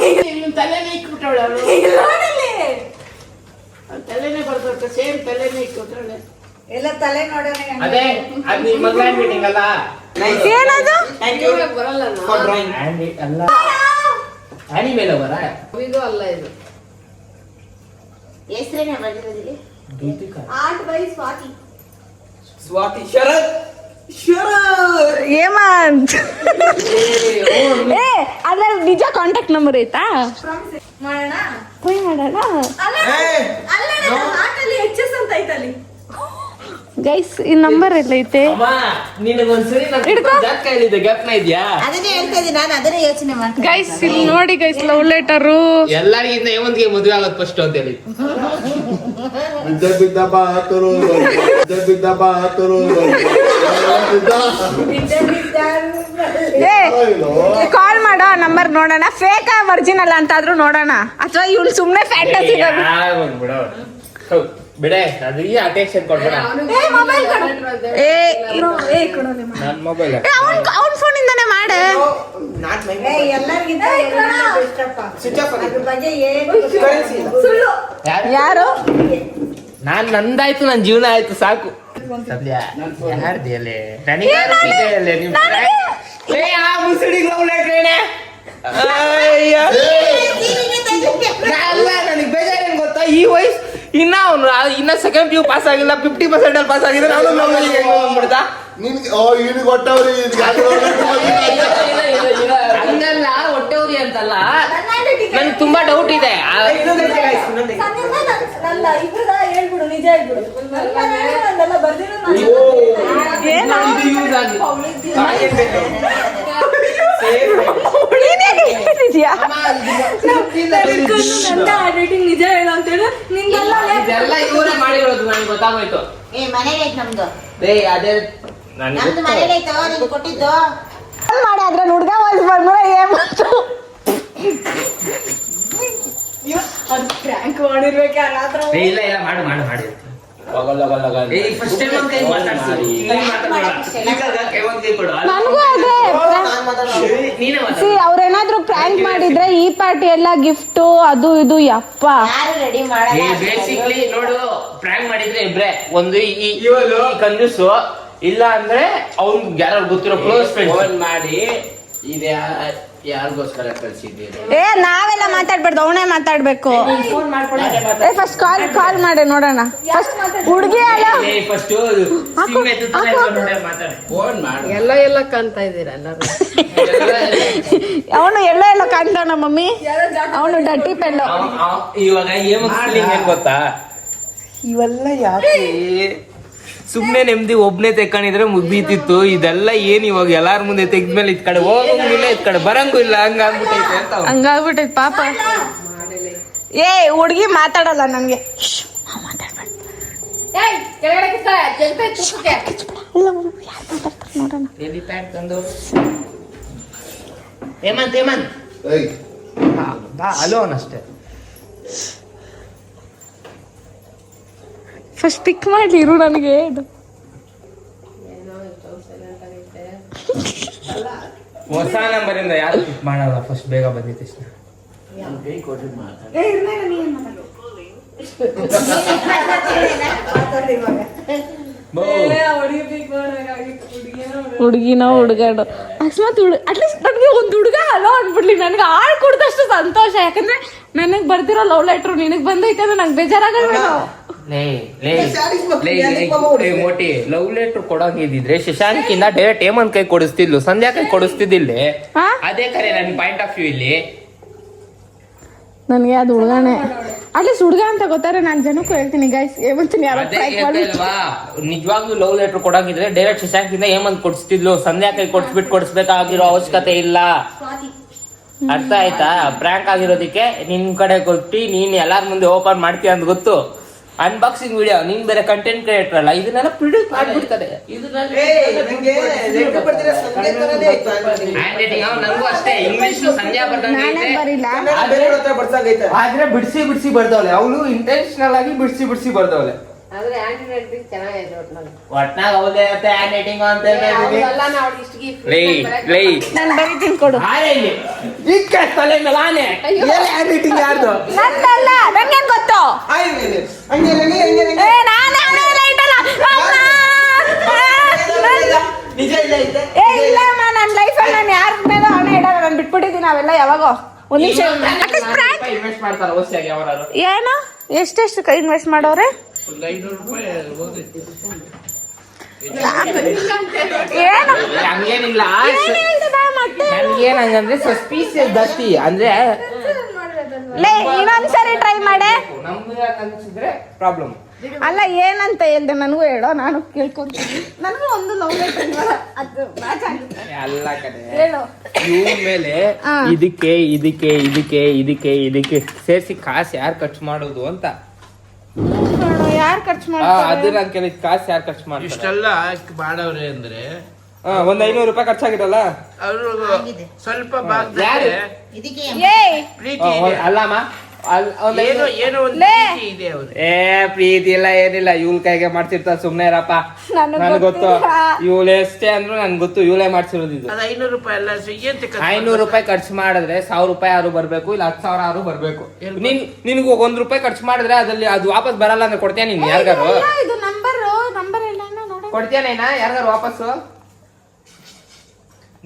ತಲೆನೇ ಬರ್ದೋಟ, ಸೇಮ್ ತಲೆನೇ ಇಕ್ಬಿಟ್ಟವಳೆ. ಎಲ್ಲ ತಲೆ ನೋಡೋಣ. ಅದೇ ಅದ್ ನಿಮ್ ಮಗಳ ಹ್ಯಾಂಡ್ ರೈಟಿಂಗ್ ಅಲ್ಲ. ಏನದು? ಥ್ಯಾಂಕ್ ಯು ಬರಲ್ಲ ಫಾರ್ ಡ್ರಾಯಿಂಗ್. ಹ್ಯಾಂಡ್ ಅಲ್ಲ, ಆನಿಮೇಲ್ ಅವರ ಇದು ಅಲ್ಲ. ಇದು ಹೆಸರೇನೆ ಬರ್ದಿರೋದಿಲ್ಲಿ. Art by Swati. ಸ್ವಾತಿ ಶರತ್ ಹೇಮಂತ್. ಏ ಅದ್ರಲ್ಲಿ ನಿಜ ಕಾಂಟ್ಯಾಕ್ಟ್ ನಂಬರ್ ಐತಾ? ಮಾಡೋಣ. ಹೋಯ್ ಮಾಡೋಣ ಅಲ್ಲ ಆರ್ಟಲ್ಲಿ HS ಅಂತ ಐತಲ್ಲಿ. ಗೈಸ್ ಈ ನಂಬರ್ ಎಲ್ಲ ಐತೆ. ಅಮ್ಮ ನಿನಗೊಂದ್ಸರಿ ಹಿಡ್ಕೊ. ಜಾತಕ ಹೇಳಿದ್ದೆ ಜ್ಞಾಪನ ಇದೆಯಾ? ಅದನ್ನೇ ಹೇಳ್ತಾ ಇದ್ದೀನಿ ನಾನು, ಅದನ್ನೇ ಯೋಚನೆ ಮಾಡ್ತೀನಿ. ಗೈಸ್ ಇಲ್ಲಿ ನೋಡಿ ಗೈಸ್, ಲವ್ ಲೆಟರು. ಎಲ್ಲರಿಗಿಂತ ಹೇಮಂತ್ಗೆ ಮದುವೆ ಆಗೋದು ಫಸ್ಟ್ ಅಂತ ಹೇಳಿ. ಏ ಕಾಲ್ ಮಾಡೋ ನಂಬರ್ ನೋಡೋಣ, ಫೇಕ್ ಒರಿಜಿನಲ್ ಅಂತಾದ್ರೂ ನೋಡೋಣ, ಅಥವಾ ಇವಳು ಸುಮ್ನೆ ಫ್ಯಾಂಟಸಿ. ಬಿಡೆ ಅದು ಈ ಅಟೆನ್ಷನ್ ಕೊಡ್ಬೇಡ. ನನ್ನ ಮೊಬೈಲ್ ಅವ್ನ ಫೋನ್ ಇಂದಾನೆ ಮಾಡೆ. ಸುಳ್ಳು. ಯಾರು? ನಾನ್ ನಂದಾಯ್ತು, ನನ್ ಜೀವನ ಆಯ್ತು ಸಾಕು. ಅಂತ ಯಾರ್ದಿಯಲ್ಲೇ ನನಗೆ ಮುಸುಡಿ ಲವ್ ಲೆಟರ್ ಅಲ್ಲ ನನಗೆ ಬೇಜಾರೇನು ಗೊತ್ತಾ ಈ ವಯಸ್ಸು ಇನ್ನ ಅವನು ಇನ್ನ ಸೆಕೆಂಡ್ PU ಪಾಸ್ ಆಗಿಲ್ಲ 50% ಅಲ್ಲಿ ಪಾಸ್ ಆಗಿದ್ರೆ ನಾನು ಲವ್ ಬಂದ್ಬಿಡ್ತಾ ನಿನ್ಗೆ ಇವ್ನಿಗೆ ಹೊಟ್ಟವ್ರಿ ಹಂಗಲ್ಲ ಹೊಟ್ಟೆವ್ರಿ ಅಂತಲ್ಲ ನನಗೆ ತುಂಬಾ ಡೌಟ್ ಇದೆ ನನ್ನ ಇಬ್ರದ ಹೇಳ್ಬಿಡು ನಿಜ ಹೇಳ್ಬಿಡು ನಂದೆಲ್ಲ ಬರ್ದಿರೋದು ರೇಟಿಂಗ್ ನಿಜ ಹೇಳು ಅಂತ ಹೇಳಿ ನಿಂದೆಲ್ಲ ಇದೆಲ್ಲ ಇವರೇ ಮಾಡಿರೋದು ನನಗೆ ಗೊತ್ತಾಗೋಯ್ತು ಮನೇಲಿ ಐತ್ ನಮ್ದು ಅದೇ ನಮ್ದು ಮನೇಲಿ ಐತೋ ನಿಮ್ಗೆ ಕೊಟ್ಟಿದ್ದು ಮಾಡಿ ಅದ್ರ ಹುಡ್ಗ ವಾಯ್ಸ್ ಬಂದ್ರೆ ಏನ್ ಮಾಡ್ತು ಅದು ಪ್ರ್ಯಾಂಕ್ ಮಾಡಿರ್ಬೇಕು ಯಾರಾದ್ರೂ ಇಲ್ಲ ಇಲ್ಲ ಮಾಡು ಮಾಡು ಮಾಡಿ ಫಸ್ಟ್ ಟೈಮ್ ಒಂದು ಕೈ ಮಾತಾಡ್ಸಿ ನನಗೂ ಅದೇ ಅವ್ರೇನಾದ್ರು ಪ್ರ್ಯಾಂಕ್ ಮಾಡಿದ್ರೆ ಈ ಪಾರ್ಟಿ ಎಲ್ಲ ಗಿಫ್ಟು ಅದು ಇದು ಯಪ್ಪ ಯಾರು ರೆಡಿ ಮಾಡಲ್ಲ ಬೇಸಿಕ್ಲಿ ನೋಡು ಪ್ರ್ಯಾಂಕ್ ಮಾಡಿದ್ರೆ ಇಬ್ರೆ ಒಂದು ಈ ಕಂಜೂಸು ಇಲ್ಲ ಅಂದ್ರೆ ಅವ್ನ್ ಯಾರು ಗೊತ್ತಿರೋ ಕ್ಲೋಸ್ ಫ್ರೆಂಡ್ ಫೋನ್ ಮಾಡಿ ಇದೆ ಯಾರಿಗೋಸ್ಕರ ಕಳ್ಸಿದ್ದೀರಿ ನಾವೆಲ್ಲ ಮಾತಾಡ್ಬಾರ್ದು ಅವನೇ ಮಾತಾಡ್ಬೇಕು ಫಸ್ಟ್ ಕಾಲ್ ಮಾಡಿ ನೋಡೋಣ ಫಸ್ಟ್ ಹುಡುಗಿ ಅಲ್ಲ ಫಸ್ಟ್ ಫೋನ್ ಮಾಡಿ ಎಲ್ಲ ಕಾಣ್ತಾ ಇದ್ದೀರಾ ಎಲ್ಲರೂ ಅವನು ಎಲ್ಲ ಕಾಣ್ತಾನ ಮಮ್ಮಿ ಅವನು ಡಟ್ಟಿ ಪೆಲ್ಲು ಇವಾಗ ಏನ್ ಗೊತ್ತಾ ಇವೆಲ್ಲ ಯಾಕೆ ಸುಮ್ನೆ ನೆಮ್ಮದಿ ಒಬ್ನೇ ತೆಕ್ಕೊಂಡಿದ್ರೆ ಮುಗ್ದೀತಿತ್ತು ಇದೆಲ್ಲ ಏನ್ ಇವಾಗ ಎಲ್ಲಾರ ಮುಂದೆ ತೆಗ್ದ್ಮೇಲೆ ಇದ್ ಕಡೆ ಹೋಗಂಗಿಲ್ಲ ಇದ್ ಕಡೆ ಬರಂಗೂ ಇಲ್ಲ ಹಂಗಾಗ್ಬಿಟ್ಟೈತೆ ಅಂತ ಹಂಗಾಗ್ಬಿಟ್ಟೈತೆ ಪಾಪ ಹುಡುಗಿ ಮಾತಾಡಲ್ಲ ನನ್ಗೆ ನೋಡೋಣ ಹೇಮಂತ್ ಅಲೋನ್ ಅಷ್ಟೇ ಫಸ್ಟ್ ಪಿಕ್ ಮಾಡ್ಲಿ ಇರು ನನಗೆ ಹೊಸ ನಂಬರ್ ಇಂದ ಯಾರು ಪಿಕ್ ಮಾಡಲ್ಲ ಫಸ್ಟ್ ಬೇಗ ಬಂದಿತ್ತು ಇಷ್ಟ ಕೈ ಕೊಟ್ಟು ಮಾತಾಡ ಹುಡುಗಿನ ಹುಡುಗಾಡು ಅಕಸ್ಮಾತ್ ಅಟ್ಲೀಸ್ಟ್ ನನಗೆ ಒಂದು ಹುಡುಗ ಹಲೋ ಅಂದ್ಬಿಡ್ಲಿ ನನಗೆ ಆಳ್ ಕುಡ್ದಷ್ಟು ಸಂತೋಷ ಯಾಕಂದ್ರೆ ನನಗೆ ಬರ್ದಿರೋ ಲವ್ ಲೆಟ್ರು ನಿನಗೆ ಬಂದೈತೆ ಅಂದ್ರೆ ನಂಗೆ ಬೇಜಾರಾಗಲ್ಲ ಮೋಟಿ ಲವ್ ಲೆಟರ್ ಕೊಡಂಗಿದ್ರೆ ಶಶಾಂಕಿಂದ ಡೈರೆಕ್ಟ್ ಹೇಮಂತ್ ಕೈ ಕೊಡಿಸ್ತಿದ್ಲು ಸಂಧ್ಯಾ ಕೈ ಕೊಡಿಸ್ತಿದ್ದಿಲ್ಲ ಅದೇ ಕರೆ ನನ್ ಪಾಯಿಂಟ್ ಆಫ್ ವ್ಯೂ ಇಲ್ಲಿ ನನಗೆ ಅದು ಹುಡುಗನೇ ಅಟ್ಲೀಸ್ಟ್ ಹುಡುಗ ಅಂತ ಗೊತ್ತಾರೆ ನಾನು ಜನಕ್ಕೂ ಹೇಳ್ತೀನಿ ಗೈಸ್ ಹೇಮಂತೀನಿ ನಿಜವಾಗ್ಲೂ ಲವ್ ಲೆಟರ್ ಕೊಡಂಗಿದ್ರೆ ಡೈರೆಕ್ಟ್ ಶಶಾಂಕಿಂದ ಹೇಮಂತ್ ಕೊಡಿಸ್ತಿದ್ಲು ಸಂಧ್ಯಾ ಕೈ ಕೊಡಿಸ್ಬೇಕಾಗಿರೋ ಅವಶ್ಯಕತೆ ಇಲ್ಲ ಅರ್ಥ ಆಯ್ತಾ ಪ್ರ್ಯಾಂಕ್ ಆಗಿರೋದಕ್ಕೆ ನಿನ್ ಕಡೆ ಕೊಟ್ಟು ನೀನ್ ಎಲ್ಲಾರ ಮುಂದೆ ಓಪನ್ ಮಾಡ್ತೀಯ ಅಂತ ಗೊತ್ತು ಅನ್ಬಾಕ್ಸಿಂಗ್ ವಿಡಿಯೋ ನಿನ್ ಬೇರೆ ಕಂಟೆಂಟ್ ಕ್ರಿಯೇಟರ್ ಅಲ್ಲ ಇದನ್ನೆಲ್ಲ ಪ್ರಿಡ್ಯೂಸ್ ಮಾಡ್ಬಿಡ್ತಾರೆ ನನಗೂ ಅಷ್ಟೇ ಇಂಗ್ಲಿಷ್ ಸಂಧ್ಯಾ ಆದ್ರೆ ಬಿಡಿಸಿ ಬರ್ದವಳೆ ಅವಳು ಇಂಟೆನ್ಷನಲ್ ಆಗಿ ಬಿಡಿಸಿ ಬರ್ದವಳೆ ಆದ್ರೆ ಹ್ಯಾಂಡ್ ರೈಟಿಂಗ್ ಚೆನ್ನಾಗಿದೆ ಒಟ್ನಾಗ ಅವಳೇ ಹ್ಯಾಂಡ್ ರೈಟಿಂಗ್ ಅಂತ ನಾನು ಬರೀತೀನಿ ಕೊಡು ತಲೆ ಮೇಲೆ ಆನೆ ಹ್ಯಾಂಡ್ ರೈಟಿಂಗ್ ಯಾರ್ದು ನಂದಲ್ಲ ನಂಗೇನ್ ಗೊತ್ತು ಇಲ್ಲಮ್ಮ ನನ್ನ ಲೈಫಲ್ಲಿ ನಾನು ಯಾರ ಮೇಲೆ ಹಣ ಇಡಲ್ಲ ನಾನು ಬಿಟ್ಬಿಟ್ಟಿದ್ದೀನಿ ಅವೆಲ್ಲ ಯಾವಾಗೋ ಒಂದ್ ನಿಮಿಷ ಇನ್ವೆಸ್ಟ್ ಮಾಡ್ತಾರ ಹೊಸದಾಗಿ ಯಾರು ಏನು ಎಷ್ಟೆಷ್ಟು ಇನ್ವೆಸ್ಟ್ ಮಾಡೋರೆ ಏನು ಹಂಗೇನಿಲ್ಲ ನನ್ಗೇನಂಗಂದ್ರೆ ಸಸ್ಪೀಸಿಯಸ್ ಜಾಸ್ತಿ ಅಂದ್ರೆ ಇನ್ನೊಂದ್ಸರಿ ಟ್ರೈ ಮಾಡೆ ನಮ್ಗೆ ಅನ್ಸಿದ್ರೆ ಪ್ರಾಬ್ಲಮ್ ಅಲ್ಲ ಏನಂತ ಹೇಳ್ದೆ ನನಗೂ ಹೇಳೋ ನಾನು ಕೇಳ್ಕೊಂತೀನಿ ನನಗೂ ಒಂದು ಲವ್ ಲೆಟರ್ ಅದು ಮ್ಯಾಚ್ ಆಗುತ್ತೆ ಎಲ್ಲ ಕಡೆ ಹೇಳು ಇವ್ರ ಮೇಲೆ ಇದಕ್ಕೆ ಸೇರಿಸಿ ಕಾಸು ಯಾರು ಖರ್ಚು ಮಾಡೋದು ಅಂತ ಯಾರು ಖರ್ಚು ಅದು ಮಾಡ್ತಾರೆ ನಾನು ಕೇಳಿದ ಕಾಸು ಯಾರು ಖರ್ಚು ಮಾಡ್ತಾರೆ ಇಷ್ಟೆಲ್ಲ ಮಾಡವ್ರೆ ಅಂದ್ರೆ ಒಂದ್ 500 ರೂಪಾಯಿ ಖರ್ಚಾಗಿರಲ್ಲ ಅವರು ಸ್ವಲ್ಪ ಯಾರು? ಭಾಗದಲ್ಲಿ ಇದಕ್ಕೆ ಪ್ರೀತಿ ಇದೆ. ಅಲ್ಲಮ್ಮ ಏನೋ ಒಂದು ಪ್ರೀತಿ ಇದೆ ಅವ್ರು ಪ್ರೀತಿ ಇಲ್ಲ ಏನಿಲ್ಲ ಇವಳ ಕೈಗೆ ಮಾಡ್ತಿರ್ತಾರ ಸುಮ್ನೆ ಇರಪ್ಪ ನನ್ಗೆ ಗೊತ್ತು ಇವಳು ಎಷ್ಟೇ ಅಂದ್ರು ನನ್ಗೆ ಗೊತ್ತು ಇವಳೇ ಮಾಡ್ಸಿರೋದು ಇದು ಅದು 500 ರೂಪಾಯಿ ಎಲ್ಲ ಏನ್ 500 ರೂಪಾಯಿ ಖರ್ಚು ಮಾಡಿದ್ರೆ 1000 ರೂಪಾಯಿ ಆರು ಬರ್ಬೇಕು ಇಲ್ಲ 10,000 ಆರು ಬರ್ಬೇಕು ನಿನ್ಗೆ $1 ರೂಪಾಯಿ ಖರ್ಚು ಮಾಡಿದ್ರೆ ಅದ್ರಲ್ಲಿ ಅದು ವಾಪಸ್ ಬರಲ್ಲ ಅಂದ್ರೆ ಕೊಡ್ತೀಯ ನೀನ್ ಯಾರಿಗಾರು ಇದು ನಂಬರ್ ಎಲ್ಲ ಕೊಡ್ತೀಯನೇನಾ ಯಾರಿಗಾರು ವಾಪಸ್ಸು?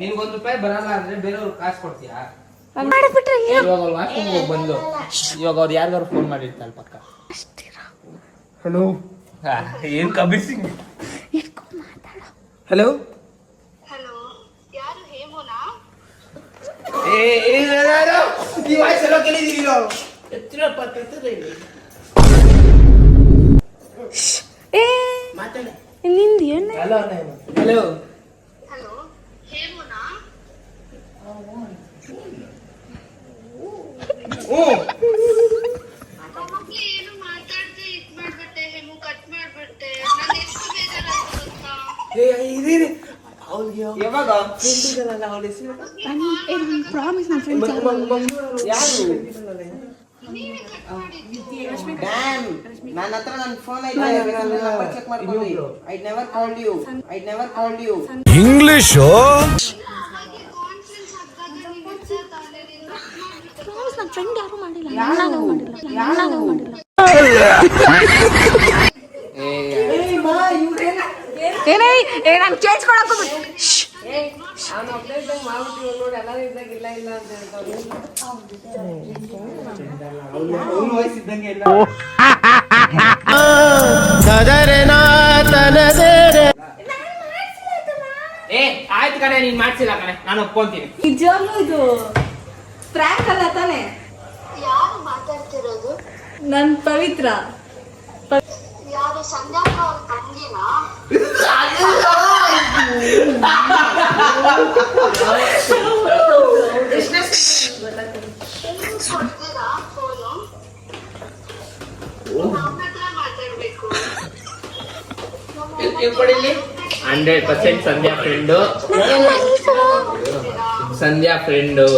ನಿನ್ಗೆ1 ರೂಪಾಯಿ ಬರಲ್ಲ ಅಂದ್ರೆ ಬೇರೆಯವ್ರು ಕಾಸು ಕೊಡ್ತೀಯಾ? ಇವಾಗ ಅವ್ರು ವಾಶ್ರೂಮ್ ಹೋಗಿ ಬಂದು ಇವಾಗ ಅವ್ರು ಯಾರಿಗಾರು ಫೋನ್ ಮಾಡಿರ್ತಾರ ಪಕ್ಕ. ಹಲೋ ಏನ್ ಕಬೀರ್ ಸಿಂಗ್. ಹಲೋ ಈ ವಾಯ್ಸ್ ಎಲ್ಲ ಕೇಳಿದೀವಿ ನಾವು. ನಿಂದು ಏನು? ಹಲೋ ಹಲೋ ಯಾವಾಗ ಪ್ರಾಮಿಸ್ ನನ್ನ ಫ್ರೆಂಡ್ಸ್ ನನ್ನ ಹತ್ರ ನನ್ನ ಫೋನ್ ಐತೆ, ಚೆಕ್ ಮಾಡ್ಕೊಳ್ಳಿ. I never called you. English promise ನನ್ನ ಫ್ರೆಂಡ್ ಯಾರು ಮಾಡಿಲ್ಲ, ನಾನು ಮಾಡಿಲ್ಲ. ಏನೇ ನಾನು ಕೇಳಿಸ್ಕೊಳಕ್ಕೆ ಅವ್ನು ಒಬ್ಬನೇ ಮಾಡ್ಬಿಟ್ಟು ನೋಡಿ ಎಲ್ಲರೂ ಇದ್ದಾಗ ಇಲ್ಲ ಅಂತ ಹೇಳ್ತಾವ್ರು. ಆಯ್ತು ಕಣೆ, ನೀನ್ ಮಾಡ್ಸಿಲ್ಲ ಕಣೆ, ನಾನು ಒಪ್ಕೊಂತೀನಿ. ನಿಜವಾಗ್ಲೂ ಇದು ಪ್ರ್ಯಾಂಕ್ ಅಲ್ಲ ತಾನೆ? ಯಾರು ಮಾತಾಡ್ತಿರೋದು? ನನ್ ಪವಿತ್ರ. ಯಾರು? ಸಂಧ್ಯಾಕ ಅವ್ರ ತಂಗಿನಾ? ಕೊಡ್ತೀರಾ ಫೋನು? ನಮ್ಮ ಹತ್ರ ಮಾತಾಡ್ಬೇಕು. 100% ಸಂಧ್ಯಾ ಫ್ರೆಂಡು. ಸಂಧ್ಯಾ ಫ್ರೆಂಡು,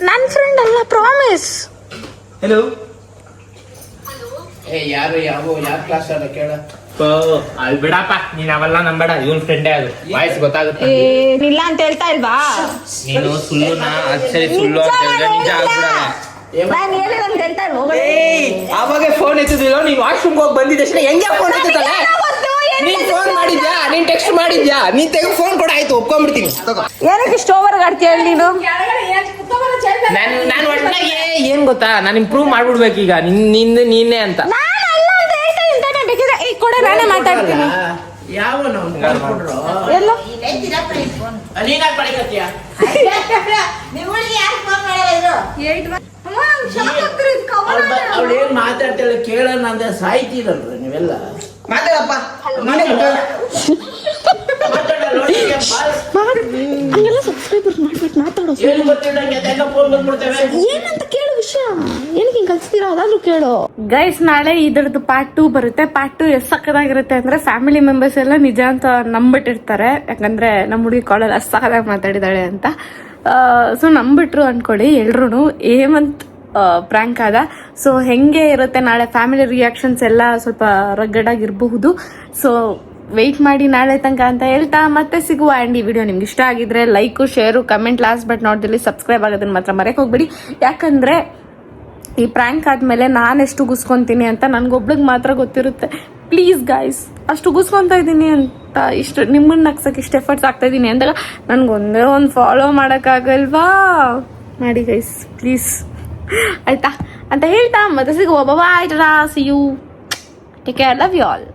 ನನ್ನ ಫ್ರೆಂಡ್ ಅಲ್ಲ, ಪ್ರಾಮಿಸ್. ಹಲೋ ಯಾರು ಯಾವ ಕ್ಲಾಸ್ ಅಲ್ಲ ಕೇಳ. ಅಲ್ಲಿ ಬಿಡಪ್ಪ, ನೀನ್ ಅವೆಲ್ಲ ನಂಬೇಡ, ಇವನ್ ಫ್ರೆಂಡೇ ಅದು. ವಾಯ್ಸ್ ಗೊತ್ತಾಗುತ್ತೆ. ಏನಿಲ್ಲ ಅಂತ ಹೇಳ್ತಾ ಇಲ್ವಾ? ನೀನು ಸುಳ್ಳುನ ಅಕ್ಷರಿ ಸುಳ್ಳು ಅಂತ ಹೇಳಿದ್ರೆ ನಿಜ ಆಗ್ಬಿಡಲ್ಲ. ನಾನು ಹೇಳಿಲ್ಲ ಅಂತ ಹೇಳ್ತಾ ಇಲ್ವಾ? ಅವಾಗ ಫೋನ್ ಎತ್ತಿದಿಲ್ಲ, ನೀನ್ ವಾಶ್ರೂಮ್ ಹೋಗಿ ಬಂದಿದ್ದ ತಕ್ಷಣ ಹೆಂಗೆ ಫೋನ್ ಎತ್ತಲ್ಲ? ನೀನ್ ಫೋನ್ ಮಾಡಿದ್ಯಾ, ನೀನ್ ಟೆಕ್ಸ್ಟ್ ಮಾಡಿದ್ಯಾ, ನೀನ್ ತೆಗೆದು ಫೋನ್ ಕೊಡ, ಆಯ್ತು ಒಪ್ಕೊಂಡ್ಬಿಡ್ತೀನಿ. ಏನಕ್ಕೆ ಇಷ್ಟು ಓವರ್ ಆಡ್ತೀಯ ನೀನು? ನಾನು ಒಟ್ಟಾಗಿ ಏನ್ ಗೊತ್ತಾ, ನಾನು ಇಂಪ್ರೂವ್ ಮಾಡ್ಬಿಡ್ಬೇಕೀಗ ನಿಂದು ನೀನೇ ಅಂತ. ಕೊಡ, ನಾನೇ ಮಾತಾಡ್ತೀನಿ. ಯಾವ ಎಲ್ಲೋ ನೀನಾಗ್ ಪಡಿಕತ್ತೀಯ? ನಿಮ್ಮಳಿಗೆ ಯಾರು ಫೋನ್ ಮಾಡಿದ್ರು? ಅವಳು ಏನ್ ಮಾತಾಡ್ತಾಳೆ ಕೇಳೋಣ ಅಂದ್ರೆ ಸಾಯ್ತೀರಲ್ರ ನೀವೆಲ್ಲ. ಮಾತಾಡಪ್ಪ. ಹಂಗೆಲ್ಲ ಸಬ್ಸ್ಕ್ರೈಬರ್ಸ್ ಮಾಡ್ಬಿಟ್ಟು ಮಾತಾಡೋ. ಏನು ಗೊತ್ತಿಲ್ಲಂಗೆ ಫೋನ್ ಬಂದ್ಬಿಡ್ತೇವೆ. ಏನಂತ ಕೇಳು ವಿಷಯ, ಏನಕ್ಕೆ ಹಿಂಗೆ ಕಲಿಸ್ತೀರಾ ಅದಾದ್ರೂ ಕೇಳು. ಗೈಸ್, ನಾಳೆ ಇದ್ರದ್ದು ಪಾರ್ಟ್ 2 ಬರುತ್ತೆ. ಪಾರ್ಟ್ 2 ಎಷ್ಟು ಸಕ್ಕದಾಗಿರುತ್ತೆ ಅಂದ್ರೆ ಫ್ಯಾಮಿಲಿ ಮೆಂಬರ್ಸ್ ಎಲ್ಲ ನಿಜ ಅಂತ ನಂಬಿಟ್ಟಿರ್ತಾರೆ, ಯಾಕಂದ್ರೆ ನಮ್ಮ ಹುಡುಗಿ ಕಾಲಲ್ಲಿ ಅಷ್ಟು ಸಕ್ಕದಾಗಿ ಮಾತಾಡಿದಾಳೆ ಅಂತ. ಸೊ ನಂಬಿಟ್ರು ಅನ್ಕೊಳ್ಳಿ ಎಲ್ರು. ಹೇಮಂತ್ ಪ್ರ್ಯಾಂಕ್ ಆದ. ಸೊ ಹೆಂಗೆ ಇರುತ್ತೆ ನಾಳೆ ಫ್ಯಾಮಿಲಿ ರಿಯಾಕ್ಷನ್ಸ್ ಎಲ್ಲ ಸ್ವಲ್ಪ ರಗ್ಗಡಾಗಿರಬಹುದು. ಸೊ ವೆಯ್ಟ್ ಮಾಡಿ ನಾಳೆ ತನಕ ಅಂತ ಹೇಳ್ತಾ ಮತ್ತೆ ಸಿಗುವ. ಆ್ಯಂಡ್ ಈ ವಿಡಿಯೋ ನಿಮ್ಗೆ ಇಷ್ಟ ಆಗಿದ್ರೆ like, share, comment, last but not ದಲ್ಲಿ ಸಬ್ಸ್ಕ್ರೈಬ್ ಆಗೋದನ್ನ ಮಾತ್ರ ಮರೆಯಕ್ಕೆ ಹೋಗ್ಬೇಡಿ. ಯಾಕಂದ್ರೆ ಈ ಪ್ರ್ಯಾಂಕ್ ಆದ್ಮೇಲೆ ನಾನು ಎಷ್ಟು ಗುಸ್ಕೊಂತೀನಿ ಅಂತ ನನ್ಗೊಬ್ಳಿಗೆ ಮಾತ್ರ ಗೊತ್ತಿರುತ್ತೆ. ಪ್ಲೀಸ್ ಗೈಸ್, ಅಷ್ಟು ಗುಸ್ಕೊಂತ ಇದ್ದೀನಿ ಅಂತ, ಇಷ್ಟು ನಿಮ್ಮನ್ನ ನಗ್ಸಕ್ಕೆ ಇಷ್ಟು ಎಫರ್ಟ್ಸ್ ಆಗ್ತಾ ಇದ್ದೀನಿ ಅಂದಾಗ ನನ್ಗೊಂದೇ ಒಂದು ಫಾಲೋ ಮಾಡೋಕ್ಕಾಗಲ್ವಾ? ಮಾಡಿ ಗೈಸ್ ಪ್ಲೀಸ್, ಆಯ್ತಾ ಅಂತ ಹೇಳ್ತಾ ಮತ್ತೆ ಸಿಗುವ. Bye, see you, take care, love you all.